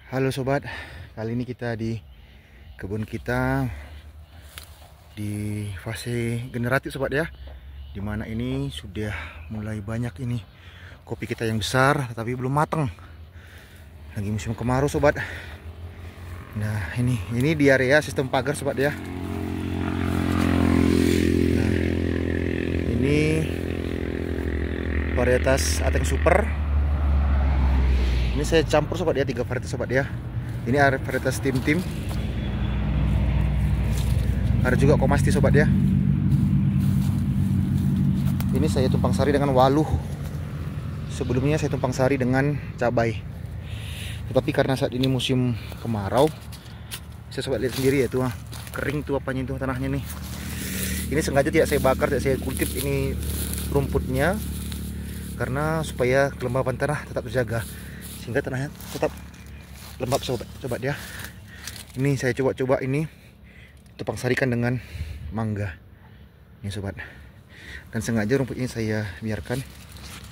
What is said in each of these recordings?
Halo sobat, kali ini kita di kebun kita di fase generatif sobat ya. Dimana ini sudah mulai banyak ini kopi kita yang besar tapi belum matang. Lagi musim kemarau sobat. Nah ini di area sistem pagar sobat ya. Nah, ini varietas Ateng Super. Ini saya campur sobat ya, 3 varietas sobat ya. Ini ada varietas Tim. Ada juga Komasti sobat ya. Ini saya tumpang sari dengan waluh. Sebelumnya saya tumpang sari dengan cabai. Tetapi karena saat ini musim kemarau, saya sobat lihat sendiri ya tuh, kering tuh apanya itu tanahnya nih. Ini sengaja tidak saya bakar, tidak saya kultif ini rumputnya, karena supaya kelembapan tanah tetap terjaga, sehingga tanahnya tetap lembab sobat ya. Ini saya coba ini tumpang sarikan dengan mangga ini sobat, dan sengaja rumput ini saya biarkan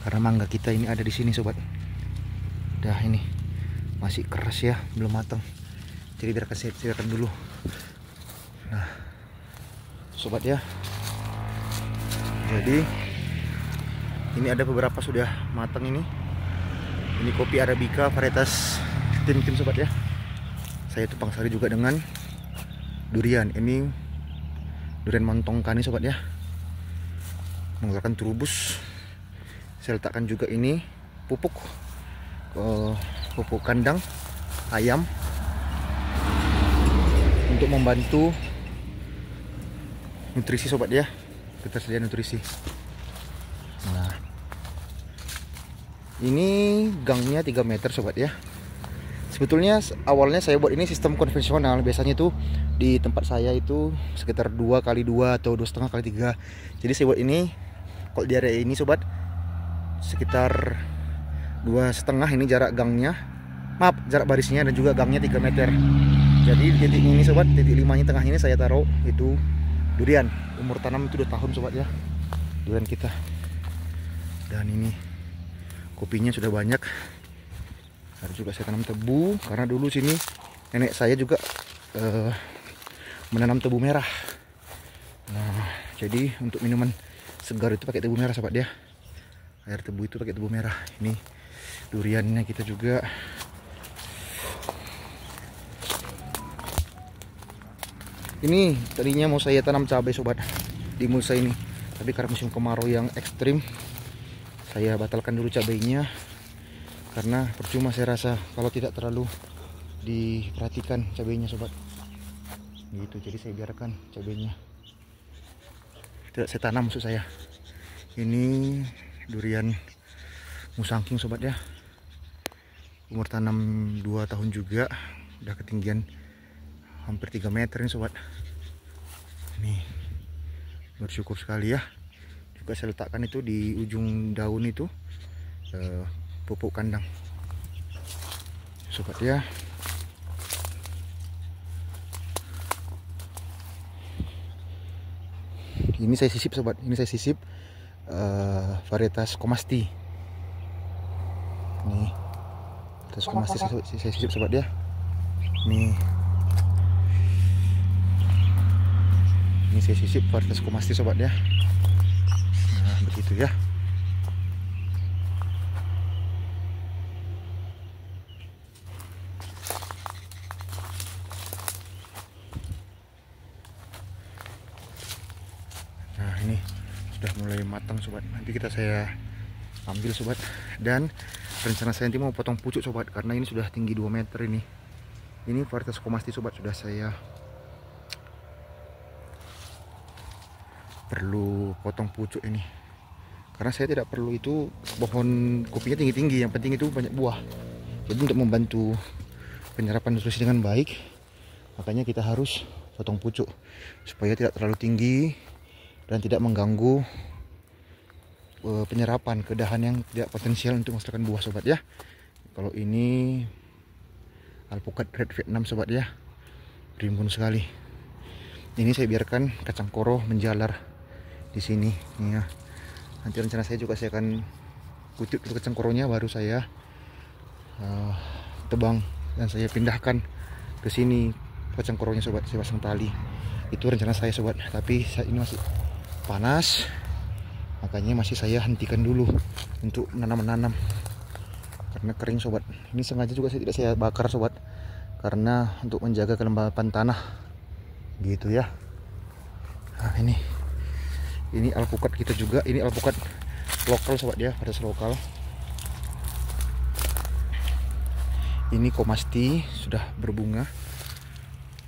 karena mangga kita ini ada di sini sobat. Dah ini masih keras ya, belum matang, jadi biarkan saya biarkan dulu. Nah sobat ya, jadi ini ada beberapa sudah matang ini. Ini kopi Arabica varietas Tim sobat ya. Saya tumpang sari juga dengan durian. Ini durian montongkani sobat ya, mengeluarkan turubus. Saya letakkan juga ini pupuk kandang ayam untuk membantu nutrisi sobat ya, ketersediaan nutrisi. Nah ini gangnya 3 meter sobat ya. Sebetulnya awalnya saya buat ini sistem konvensional. Biasanya itu di tempat saya itu sekitar 2x2 atau 2,5x3. Jadi saya buat ini, kalau di area ini sobat, sekitar 2,5 ini jarak gangnya, maaf jarak barisnya, dan juga gangnya 3 meter. Jadi di titik ini sobat, titik 5-nya tengah ini saya taruh itu durian. Umur tanam itu 2 tahun sobat ya, durian kita. Dan ini kopinya sudah banyak. Ada juga saya tanam tebu, karena dulu sini nenek saya juga menanam tebu merah. Nah jadi untuk minuman segar itu pakai tebu merah sobat ya. Air tebu itu pakai tebu merah. Ini duriannya kita juga. Ini tadinya mau saya tanam cabai sobat di mulsa ini, tapi karena musim kemarau yang ekstrim, saya batalkan dulu cabainya, karena percuma saya rasa kalau tidak terlalu diperhatikan cabainya sobat gitu. Jadi saya biarkan cabainya, tidak saya tanam maksud saya. Ini durian musangking sobat ya, umur tanam 2 tahun juga, udah ketinggian hampir 3 meter ini sobat. Nih bersyukur sekali ya. Juga saya letakkan itu di ujung daun itu pupuk kandang sobat ya. Ini saya sisip sobat, ini saya sisip varietas Komasti. Nih varietas Komasti saya sisip sobat ya. Nih ini saya sisip varietas Komasti sobat ya. Nah begitu ya. Nah ini sudah mulai matang sobat, nanti saya ambil sobat. Dan rencana saya nanti mau potong pucuk sobat, karena ini sudah tinggi 2 meter ini. Ini varietas Komasti sobat, sudah saya perlu potong pucuk ini, karena saya tidak perlu itu pohon kopinya tinggi-tinggi, yang penting itu banyak buah. Jadi untuk membantu penyerapan nutrisi dengan baik, makanya kita harus potong pucuk supaya tidak terlalu tinggi dan tidak mengganggu penyerapan ke dahan yang tidak potensial untuk menghasilkan buah sobat ya. Kalau ini alpukat red Vietnam sobat ya, rimbun sekali. Ini saya biarkan kacang koro menjalar di sini ya. Nanti rencana saya juga saya akan kutip dulu kacang koronya, baru saya tebang dan saya pindahkan ke sini kacang korongnya sobat. Saya pasang tali, itu rencana saya sobat, tapi saat ini masih panas, makanya masih saya hentikan dulu untuk menanam karena kering sobat. Ini sengaja juga tidak saya bakar sobat, karena untuk menjaga kelembapan tanah gitu ya. Nah ini alpukat kita juga, ini alpukat lokal sobat ya, varietas lokal. Ini komasti sudah berbunga,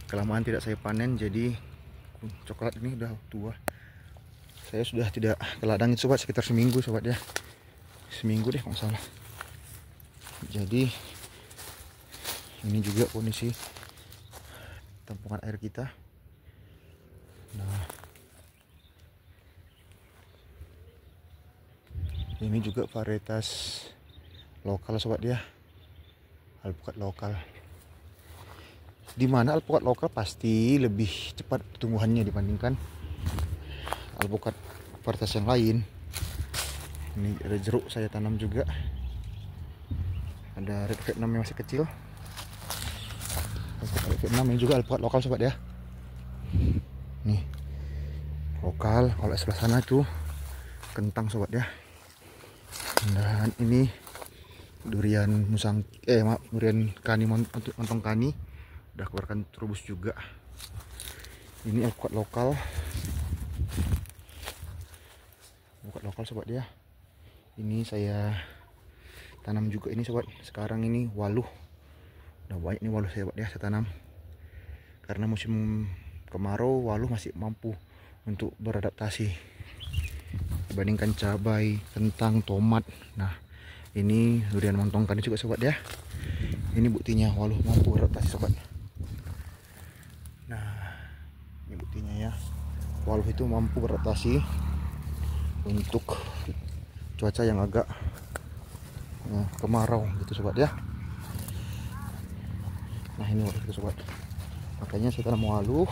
kelamaan tidak saya panen, jadi coklat ini udah tua. Saya sudah tidak ke ladang itu sobat sekitar seminggu sobat ya, seminggu deh kalau salah. Jadi ini juga kondisi tampungan air kita. Nah, ini juga varietas lokal sobat ya, alpukat lokal. Dimana alpukat lokal pasti lebih cepat pertumbuhannya dibandingkan alpukat varietas yang lain. Ini ada jeruk saya tanam juga, ada red Vietnam yang masih kecil. Red Vietnam ini juga alpukat lokal sobat ya. Nih lokal. Kalau sebelah sana itu kentang sobat ya. Dan ini durian durian kani, montong kani udah keluarkan trubus juga. Ini alpukat lokal, sobat ya. Ini saya tanam juga ini sobat. Sekarang ini waluh, udah banyak nih waluh sobat ya saya tanam, karena musim kemarau waluh masih mampu untuk beradaptasi dibandingkan cabai, kentang, tomat. Nah ini durian montong kani juga sobat ya. Ini buktinya waluh mampu beradaptasi sobat. Nah ini buktinya ya, waluh itu mampu beradaptasi untuk cuaca yang agak kemarau gitu sobat ya. Nah ini waluh itu sobat, makanya saya tanam waluh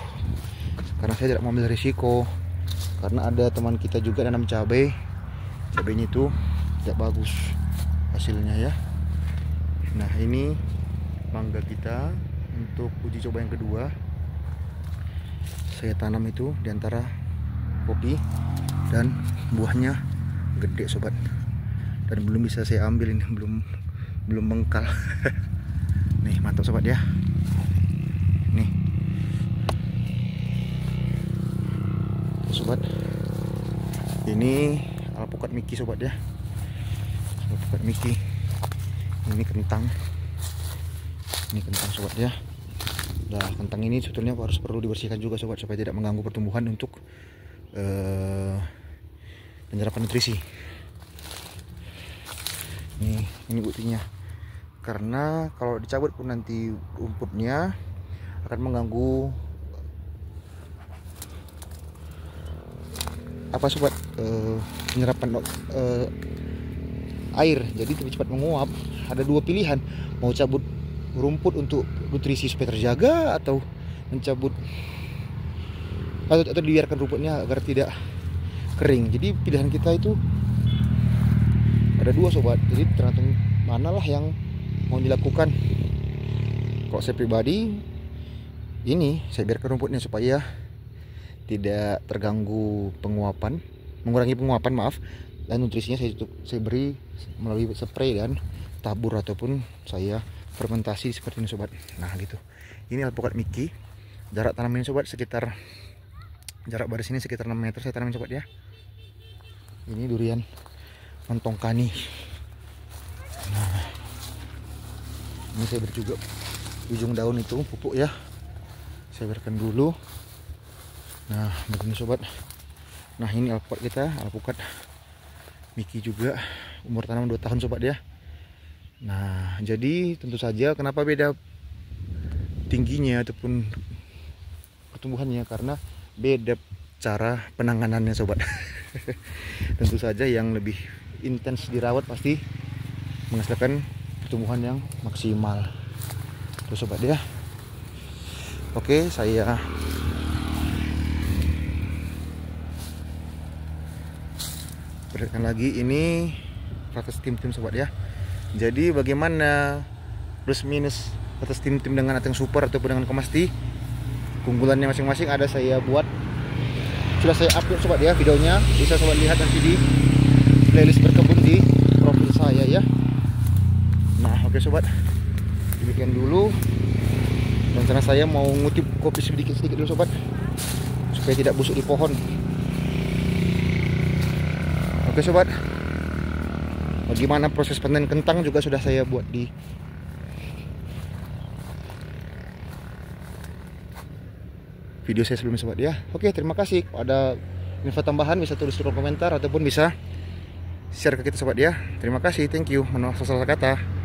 karena saya tidak mau ambil risiko, karena ada teman kita juga nanam cabai, cabainya itu tidak bagus hasilnya ya. Nah ini mangga kita untuk uji coba yang kedua, saya tanam itu diantara kopi dan buahnya gede sobat, dan belum bisa saya ambil, ini belum mengkal. Nih mantap sobat ya. Nih sobat, ini alpukat Miki sobat ya, alpukat Miki. Ini kentang sobat ya. Nah kentang ini sebetulnya harus perlu dibersihkan juga sobat, supaya tidak mengganggu pertumbuhan untuk penyerapan nutrisi. Ini buktinya, karena kalau dicabut pun nanti rumputnya akan mengganggu apa sobat, penyerapan air, jadi lebih cepat menguap. Ada dua pilihan, mau cabut rumput untuk nutrisi supaya terjaga, atau mencabut atau dibiarkan rumputnya agar tidak kering. Jadi pilihan kita itu ada dua sobat, jadi tergantung manalah yang mau dilakukan. Kalau saya pribadi, ini saya biarkan rumputnya supaya tidak terganggu penguapan, mengurangi penguapan maaf, dan nutrisinya saya beri melalui spray dan tabur ataupun saya fermentasi seperti ini sobat. Nah gitu. Ini alpukat Miki. Jarak tanam ini sobat sekitar, jarak baris ini sekitar 6 meter saya tanam sobat ya. Ini durian montong kani. Nah ini saya beri juga ujung daun itu pupuk ya, saya biarkan dulu. Nah begini sobat. Nah ini alpukat kita, alpukat Miki juga, umur tanam 2 tahun sobat ya. Nah jadi tentu saja kenapa beda tingginya ataupun pertumbuhannya, karena beda cara penanganannya sobat. Tentu saja yang lebih intens dirawat pasti menghasilkan pertumbuhan yang maksimal tuh sobat ya. Oke, saya perlihatkan lagi ini proses tim sobat ya. Jadi bagaimana plus minus atas tim-tim dengan Ateng Super ataupun dengan Komasti. Keunggulannya masing-masing ada saya buat, sudah saya upload sobat ya videonya, bisa sobat lihat nanti di playlist berkebun di profil saya ya. Nah oke sobat, demikian dulu. Dan sana saya mau ngutip kopi sedikit-sedikit dulu sobat, supaya tidak busuk di pohon. Oke sobat, bagaimana proses panen kentang juga sudah saya buat di video saya sebelumnya sobat ya. Oke, terima kasih. Kalau ada info tambahan bisa tulis di kolom komentar ataupun bisa share ke kita sobat ya. Terima kasih, thank you. Salah kata.